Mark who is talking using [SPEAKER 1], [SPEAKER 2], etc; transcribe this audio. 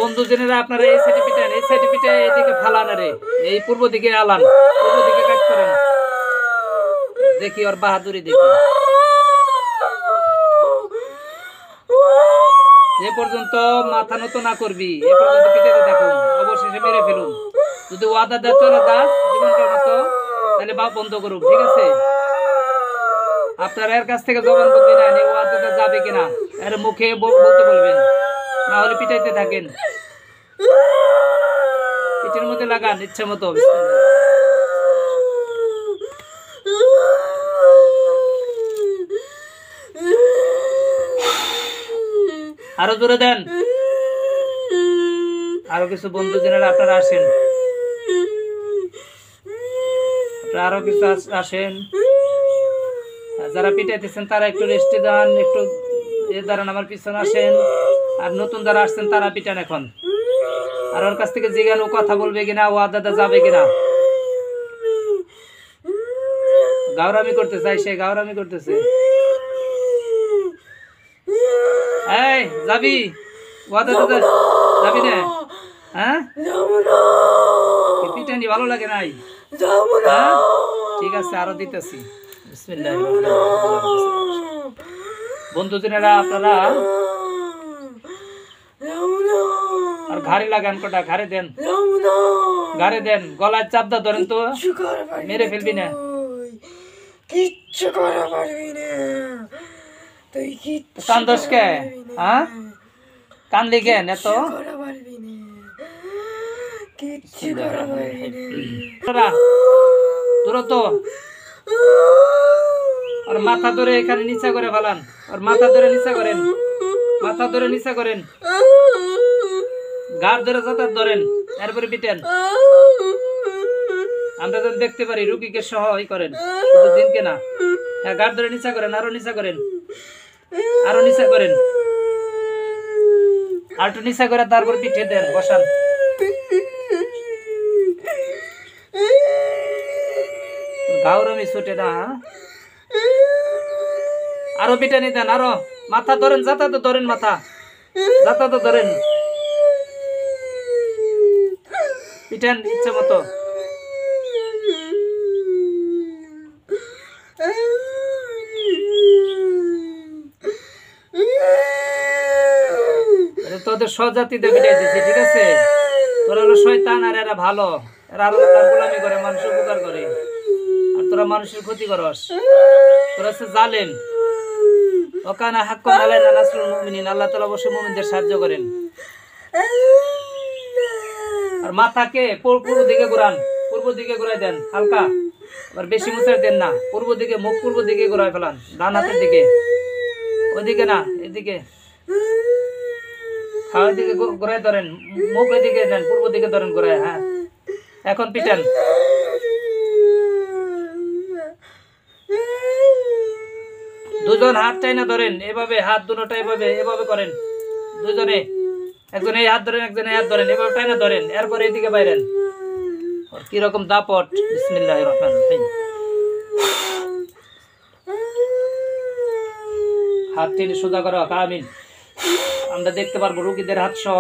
[SPEAKER 1] বন্ধু জেনেরা আপনারা এই সাইডে পিটান, এই সাইডে পিটে এইদিকে ফালান, রে এই পূর্ব দিকে আলান, পূর্ব দিকে কাজ করেন। দেখি ওর বাহাদুরি দেখি। যে পর্যন্ত মাথা নত না করবি এ পর্যন্ত পিটাতে থাকুন, অবশেষে মেরে ফেলুন। যদি ওয়াদা দেওয়া চলে যাস জীবনটার মতো, তাহলে বাপ বন্ধ করুক, ঠিক আছে? আপনার এর কাছ থেকে জবানবন্দি নেন, এই ওয়াদাটা যাবে কিনা এর মুখে বলতে বলবেন, না হলে পিটাইতে থাকেন। পিঠের মধ্যে লাগান ইচ্ছা মতো। আরো জোরে দেন। আরো কিছু বন্ধু জেনারা আপনারা আসেন, আরো কিছু আসেন। যারা পিটাইতেছেন তারা একটু রেস্টে যান, একটু দাঁড়ান, আমার পিছনে আসেন। আর নতুন যারা আসছেন তারা পিটান এখন। আর ওর কাছ থেকে জিজ্ঞান ও কথা বলবে কিনা, ও আদাদা যাবে কিনা। গাওরামি করতে চাই, সে গাওরামি করতেছে। এই যাবি যাবি না? হ্যাঁ পিটানি ভালো লাগে নাই? ঠিক আছে আরো দিতেছি। বন্ধু জনেরা আপনারা আর ঘাড়ি লাগান, কটা ঘাড়ে দেন, ঘাড়ে দেন, গলায় চাপদা ধরেন তো, মেরে ফেলবি না।
[SPEAKER 2] কিচ্ছু করা পারবি না তুই,
[SPEAKER 1] কান্দস কে? হ্যাঁ কানলি কেন এত?
[SPEAKER 2] কিচ্ছু করা পারবি না।
[SPEAKER 1] দূরত আর মাথা ধরে এখানে নিচা করে ফেলান, আর মাথা ধরে নিচা করেন, মাথা ধরে নিচা করেন, গাড় ধরে যাতায়াত ধরেন, এরপরে পিটেন। আমরা যেন দেখতে পারি, রুগীকে সহায় করেন, শুধু দিনকে না। হ্যাঁ গাড় ধরে নিচা করেন, আরো নিচা করেন, আরো নিচা করেন, আর একটু নিচা করে তারপর পিঠে দেন, বসান। গাওরামি ছুটে না। আরো পিটানি দেন, আরো মাথা ধরেন, যাতায়াত ধরেন, মাথা যাতায়াত ধরেন, পিটান ইচ্ছে মতো। তোদের স্বজাতিতে পিটাই দিচ্ছে, ঠিক আছে? তোরা হলো শয়তান আর এরা ভালো, এরা আল্লাহর গোলামি করে, মানুষের উপকার করে, আর তোরা মানুষের ক্ষতি করস। তোরা হচ্ছে জালেম। ওকানা হাক্কান আলাইনা নাসরুল মুমিনিন, আল্লাহ তাআলা অবশ্যই মুমিনদের সাহায্য করেন। আর মাথাকে পূর্ব দিকে ঘোরান, পূর্ব দিকে ঘুরাই দেন হালকা, আবার বেশি মুছার দেন না। পূর্ব দিকে, মুখ পূর্ব দিকে ঘুরাই ফেলান, ডান হাতের দিকে, ওইদিকে না, এদিকে। হ্যাঁ ওইদিকে ঘুরাই ধরেন, মুখ ওইদিকে দেন, পূর্ব দিকে ধরেন ঘুরাই। হ্যাঁ এখন পিটান। দুজন হাত চাইনা ধরেন, এভাবে হাত দুটোটা এভাবে এভাবে করেন দুজনে। একজন এই হাত ধরেন, একজন এই হাত ধরেন, এভাবে টাইনা ধরেন, এরপর এদিকে বাইরেন। কিরকম দাপট! বিসমিল্লাহির রহমানির রহিম। হাত টেনে সোজা করো, আমিন। আমরা দেখতে পারবো রোগীদের হাত সহ।